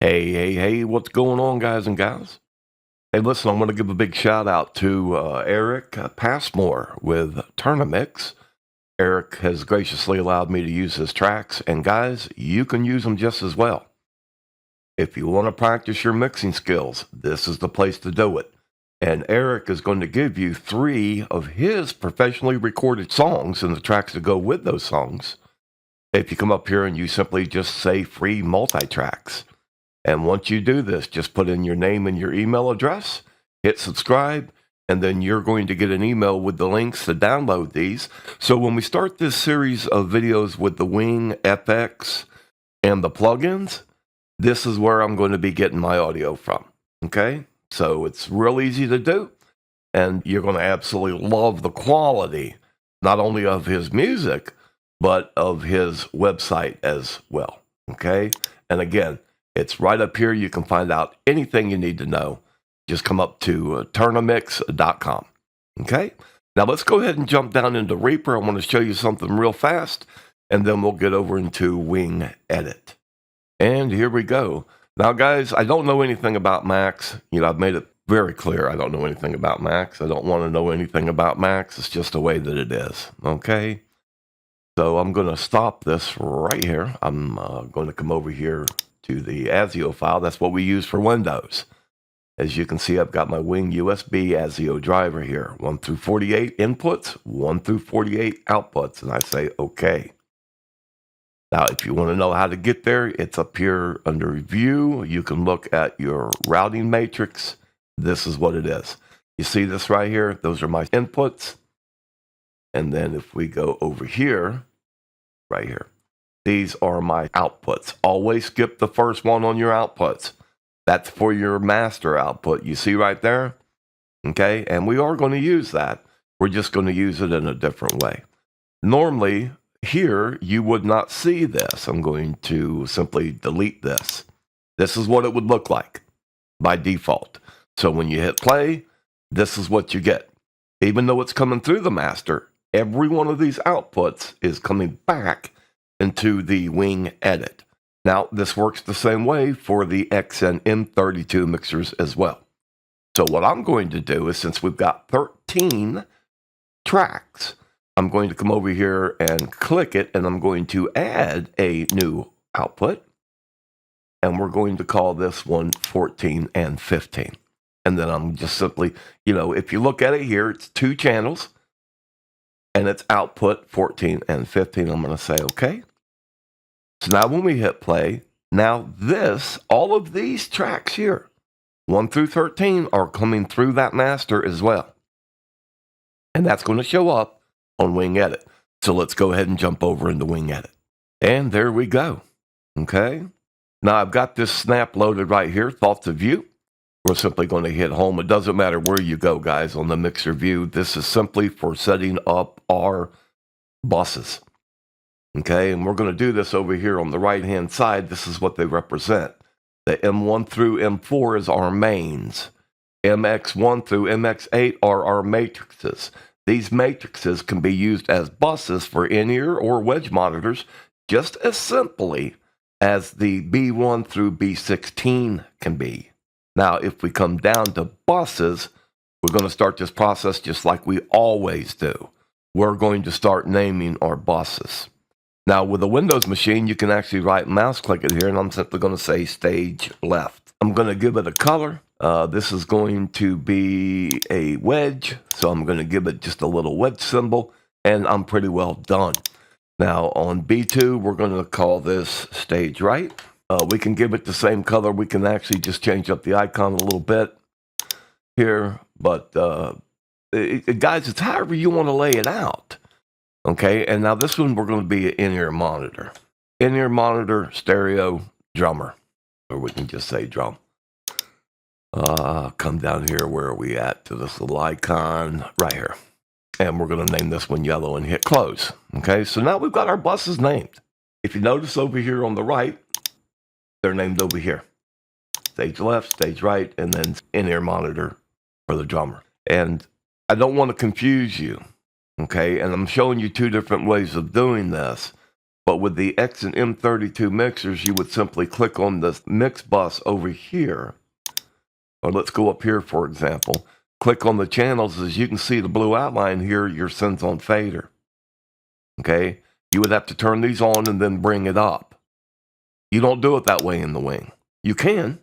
Hey, what's going on, guys and gals? Hey, listen, I'm going to give a big shout out to Eric Passmore with Turnamix. Eric has graciously allowed me to use his tracks, and guys, you can use them just as well. If you want to practice your mixing skills, this is the place to do it. And Eric is going to give you 3 of his professionally recorded songs and the tracks to go with those songs. If you come up here and you simply just say free multi-tracks. And once you do this, just put in your name and your email address, hit subscribe, and then you're going to get an email with the links to download these. So when we start this series of videos with the Wing FX and the plugins, this is where I'm going to be getting my audio from. Okay? So it's real easy to do, and you're going to absolutely love the quality, not only of his music, but of his website as well. Okay? And again, it's right up here. You can find out anything you need to know. Just come up to turnamix.com. Okay? Now let's go ahead and jump down into Reaper. I want to show you something real fast, and then we'll get over into Wing Edit. And here we go. Now, guys, I don't know anything about Macs. I've made it very clear I don't know anything about Macs. I don't want to know anything about Macs. It's just the way that it is. Okay? So I'm going to stop this right here. I'm going to come over here to the ASIO file. That's what we use for Windows. As you can see, I've got my Wing USB ASIO driver here. 1 through 48 inputs, 1 through 48 outputs, and I say OK. Now, if you want to know how to get there, it's up here under View. You can look at your routing matrix. This is what it is. You see this right here? Those are my inputs. And then if we go over here, right here, these are my outputs. Always skip the first one on your outputs. That's for your master output. You see right there? Okay, and we are going to use that. We're just going to use it in a different way. Normally, here, you would not see this. I'm going to simply delete this. This is what it would look like by default. So when you hit play, this is what you get. Even though it's coming through the master, every one of these outputs is coming back into the Wing Edit. Now, this works the same way for the XN-M32 mixers as well. So what I'm going to do is, since we've got 13 tracks, I'm going to come over here and click it, and I'm going to add a new output. And we're going to call this one 14 and 15. And then I'm just simply, if you look at it here, it's 2 channels. And it's output 14 and 15. I'm going to say OK. So now when we hit play, now all of these tracks here, 1 through 13, are coming through that master as well. And that's going to show up on Wing Edit. So let's go ahead and jump over into Wing Edit. And there we go. Okay. Now I've got this snap loaded right here, Thoughts of View. We're simply going to hit home. It doesn't matter where you go, guys, on the mixer view. This is simply for setting up our buses. Okay, and we're going to do this over here on the right-hand side. This is what they represent. The M1 through M4 is our mains. MX1 through MX8 are our matrices. These matrices can be used as buses for in-ear or wedge monitors just as simply as the B1 through B16 can be. Now, if we come down to buses, we're going to start this process just like we always do. We're going to start naming our buses. Now, with a Windows machine, you can actually right mouse click it here, and I'm simply going to say stage left. I'm going to give it a color. This is going to be a wedge, so I'm going to give it just a little wedge symbol, and I'm pretty well done. Now, on B2, we're going to call this stage right. We can give it the same color. We can actually just change up the icon a little bit here, but guys, it's however you want to lay it out. Okay, and now this one we're going to be an in-ear monitor. In-ear monitor, stereo, drummer. Or we can just say drum. Come down here, where are we at? To this little icon right here. And we're going to name this one yellow and hit close. Okay, so now we've got our buses named. If you notice over here on the right, they're named over here. Stage left, stage right, and then in-ear monitor for the drummer. And I don't want to confuse you. Okay, and I'm showing you 2 different ways of doing this. But with the X and M32 mixers, you would simply click on the mix bus over here. Or let's go up here, for example. Click on the channels. As you can see the blue outline here, your sends on fader. Okay? You would have to turn these on and then bring it up. You don't do it that way in the wing. You can,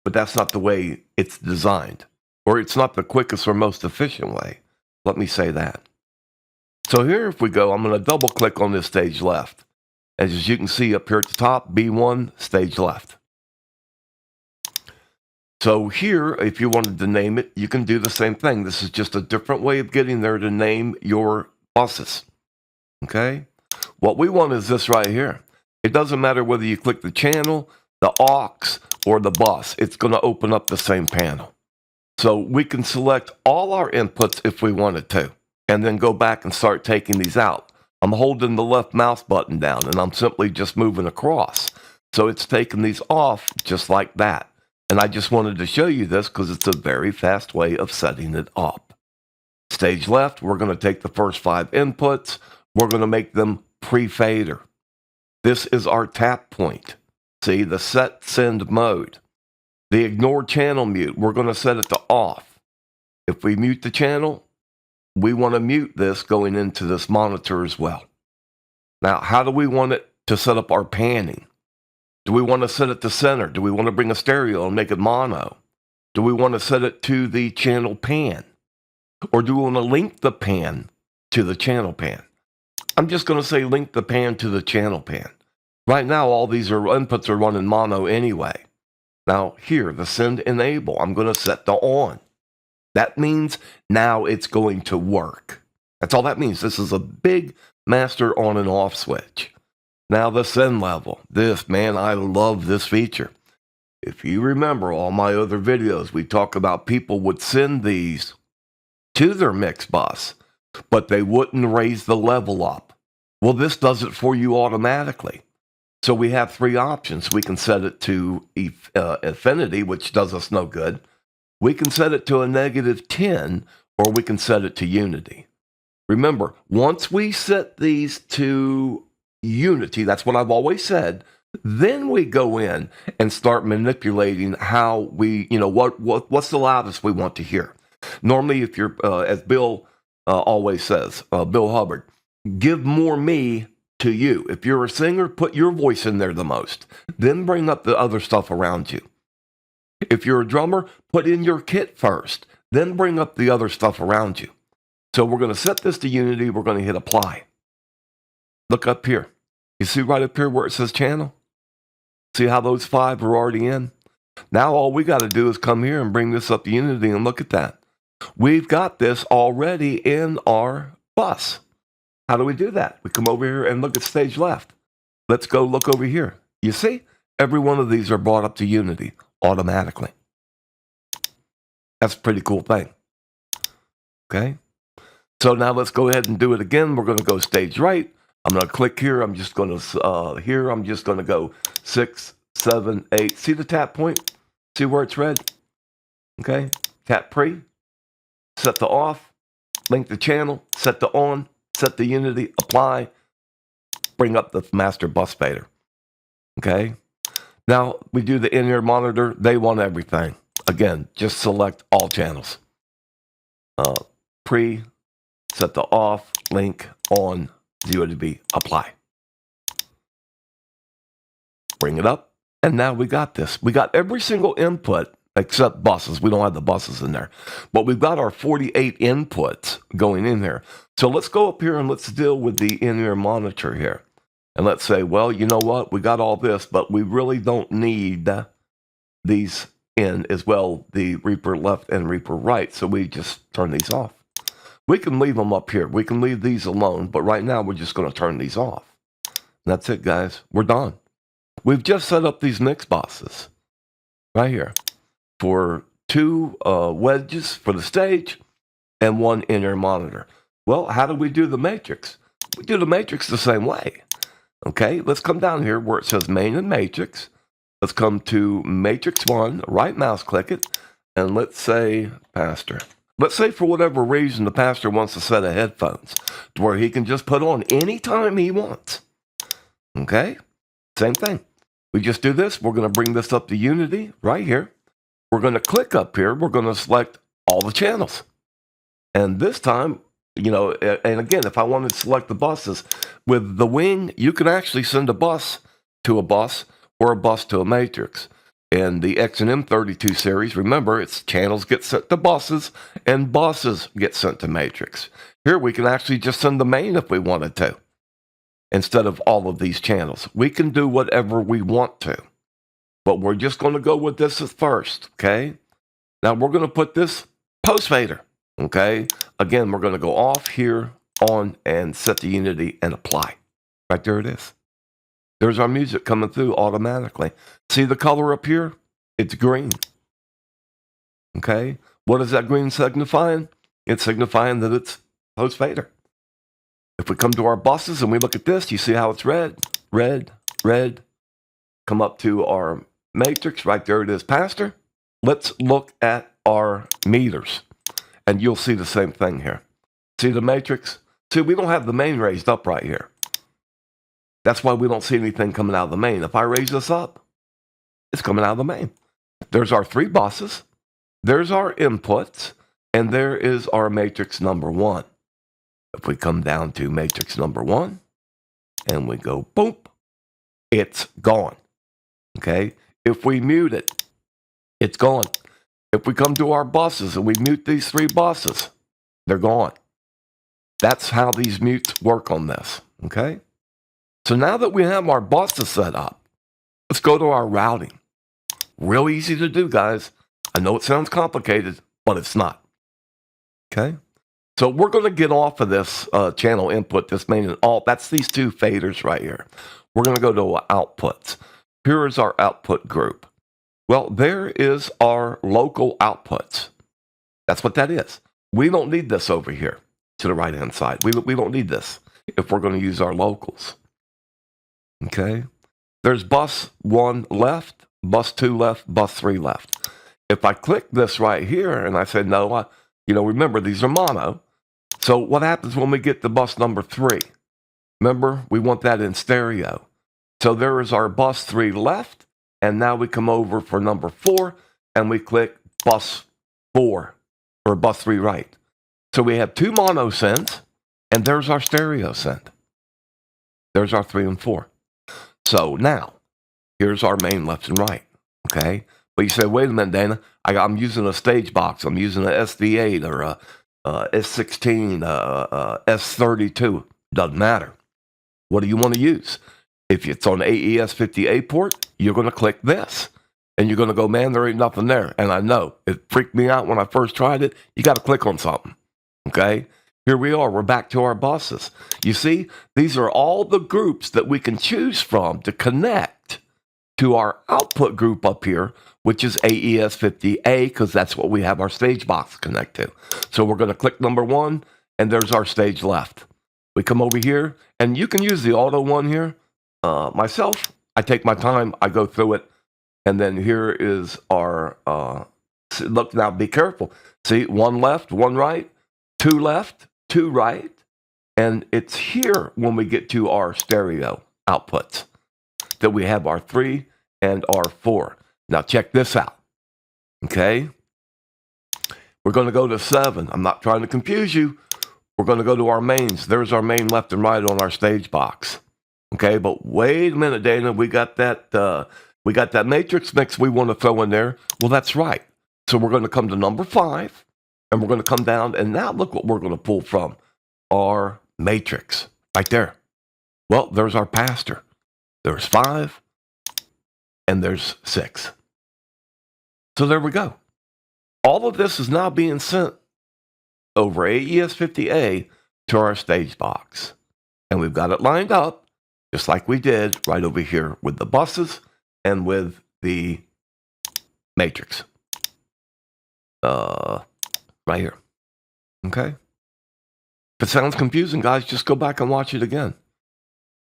but that's not the way it's designed. Or it's not the quickest or most efficient way. Let me say that. So here, if we go, I'm going to double click on this stage left. As you can see up here at the top, B1, stage left. So here, if you wanted to name it, you can do the same thing. This is just a different way of getting there to name your buses. Okay? What we want is this right here. It doesn't matter whether you click the channel, the aux, or the bus. It's going to open up the same panel. So we can select all our inputs if we wanted to, and then go back and start taking these out. I'm holding the left mouse button down, and I'm simply just moving across. So it's taking these off just like that. And I just wanted to show you this because it's a very fast way of setting it up. Stage left, we're going to take the first 5 inputs. We're going to make them pre-fader. This is our tap point. See, the set send mode. The ignore channel mute, we're going to set it to off. If we mute the channel, we want to mute this going into this monitor as well. Now, how do we want it to set up our panning? Do we want to set it to center? Do we want to bring a stereo and make it mono? Do we want to set it to the channel pan? Or do we want to link the pan to the channel pan? I'm just going to say link the pan to the channel pan. Right now, all these inputs are running mono anyway. Now here, the send enable, I'm going to set the on. That means now it's going to work. That's all that means. This is a big master on and off switch. Now the send level. This, man, I love this feature. If you remember all my other videos, we talk about people would send these to their mix bus, but they wouldn't raise the level up. Well, this does it for you automatically. So we have 3 options. We can set it to infinity, which does us no good. We can set it to a -10, or we can set it to unity. Remember, once we set these to unity, that's what I've always said, then we go in and start manipulating how we, what's the loudest we want to hear. Normally, if you're, as Bill always says, Bill Hubbard, give more me to you. If you're a singer, put your voice in there the most. Then bring up the other stuff around you. If you're a drummer, put in your kit first. Then bring up the other stuff around you. So we're going to set this to unity. We're going to hit apply. Look up here. You see right up here where it says channel? See how those 5 are already in? Now all we got to do is come here and bring this up to unity and look at that. We've got this already in our bus. How do we do that? We come over here and look at stage left. Let's go look over here. You see? Every one of these are brought up to unity automatically. That's a pretty cool thing. Okay? So now let's go ahead and do it again. We're going to go stage right. I'm going to click here. I'm just going to go 6, 7, 8. See the tap point? See where it's red? Okay? Tap pre. Set the off. Link the channel. Set the on. Set the unity, apply, bring up the master bus fader. Okay? Now, we do the in-ear monitor. They want everything. Again, just select all channels. Pre, set the off, link, on, USB, apply. Bring it up, and now we got this. We got every single input except buses. We don't have the buses in there. But we've got our 48 inputs going in here. So let's go up here and let's deal with the in-ear monitor here. And let's say, well, you know what? We got all this, but we really don't need these in as well, the Reaper left and Reaper right. So we just turn these off. We can leave them up here. We can leave these alone, but right now we're just going to turn these off. And that's it, guys. We're done. We've just set up these mix boxes right here for 2 wedges for the stage and 1 in-ear monitor. Well, how do we do the matrix? We do the matrix the same way. Okay, let's come down here where it says main and matrix. Let's come to matrix 1, right mouse click it, and let's say pastor. Let's say for whatever reason the pastor wants a set of headphones to where he can just put on anytime he wants. Okay? Same thing. We just do this. We're going to bring this up to Unity right here. We're going to click up here. We're going to select all the channels. And this time, and again, if I wanted to select the buses, with the wing, you can actually send a bus to a bus or a bus to a matrix. In the X&M32 series, remember, it's channels get sent to buses and buses get sent to matrix. Here, we can actually just send the main if we wanted to, instead of all of these channels. We can do whatever we want to, but we're just going to go with this at first, okay? Now, we're going to put this post fader, okay? Again, we're going to go off here, on, and set the Unity and apply. Right there it is. There's our music coming through automatically. See the color up here? It's green. Okay? What is that green signifying? It's signifying that it's post fader. If we come to our buses and we look at this, you see how it's red, red, red. Come up to our matrix. Right there it is, Pastor. Let's look at our meters. And you'll see the same thing here. See the matrix? See, we don't have the main raised up right here. That's why we don't see anything coming out of the main. If I raise this up, it's coming out of the main. There's our 3 buses. There's our inputs. And there is our matrix number 1. If we come down to matrix number 1, and we go boom, it's gone. Okay? If we mute it, it's gone. If we come to our buses and we mute these 3 buses, they're gone. That's how these mutes work on this. Okay? So now that we have our buses set up, let's go to our routing. Real easy to do, guys. I know it sounds complicated, but it's not. Okay? So we're going to get off of this channel input, this main and alt. That's these 2 faders right here. We're going to go to outputs. Here is our output group. Well, there is our local outputs. That's what that is. We don't need this over here to the right-hand side. We don't need this if we're going to use our locals. Okay? There's bus 1 left, bus 2 left, bus 3 left. If I click this right here and I say, no, remember, these are mono. So what happens when we get to bus number 3? Remember, we want that in stereo. So there is our bus 3 left, and now we come over for number 4, and we click bus 4, or bus 3 right. So we have 2 mono sends, and there's our stereo send. There's our 3 and 4. So now, here's our main left and right, okay? But you say, wait a minute, Dana, I'm using a stage box. I'm using an SD8 or a S16, S32. Doesn't matter. What do you want to use? If it's on AES50A port, you're going to click this. And you're going to go, man, there ain't nothing there. And I know. It freaked me out when I first tried it. You got to click on something, okay? Here we are. We're back to our buses. You see, these are all the groups that we can choose from to connect to our output group up here, which is AES50A, because that's what we have our stage box connect to. So we're going to click number 1, and there's our stage left. We come over here, and you can use the auto one here. Myself, I take my time. I go through it. And then here is our, look now, be careful. See, 1 left, 1 right, 2 left, 2 right, and it's here when we get to our stereo outputs that we have our 3 and our 4. Now check this out, okay? We're going to go to 7. I'm not trying to confuse you. We're going to go to our mains. There's our main left and right on our stage box, okay? But wait a minute, Dana, we got that matrix mix we want to throw in there. Well, that's right. So we're going to come to number 5. And we're going to come down, and now look what we're going to pull from our matrix right there. Well, there's our pastor. There's 5, and there's 6. So there we go. All of this is now being sent over AES50A to our stage box. And we've got it lined up, just like we did right over here with the buses and with the matrix. Right here. Okay? If it sounds confusing, guys, just go back and watch it again.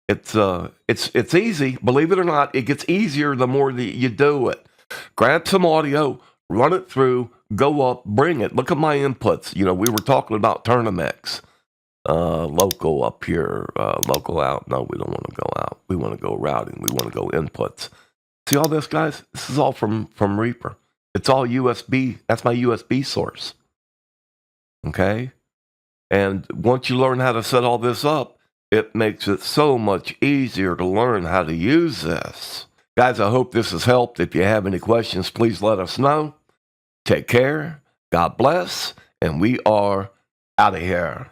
It's easy. Believe it or not, it gets easier the more that you do it. Grab some audio, run it through, go up, bring it. Look at my inputs. We were talking about Turnamix. local up here, local out. No, we don't want to go out. We want to go routing. We want to go inputs. See all this, guys? This is all from Reaper. It's all USB. That's my USB source. Okay? And once you learn how to set all this up, it makes it so much easier to learn how to use this. Guys, I hope this has helped. If you have any questions, please let us know. Take care. God bless. And we are out of here.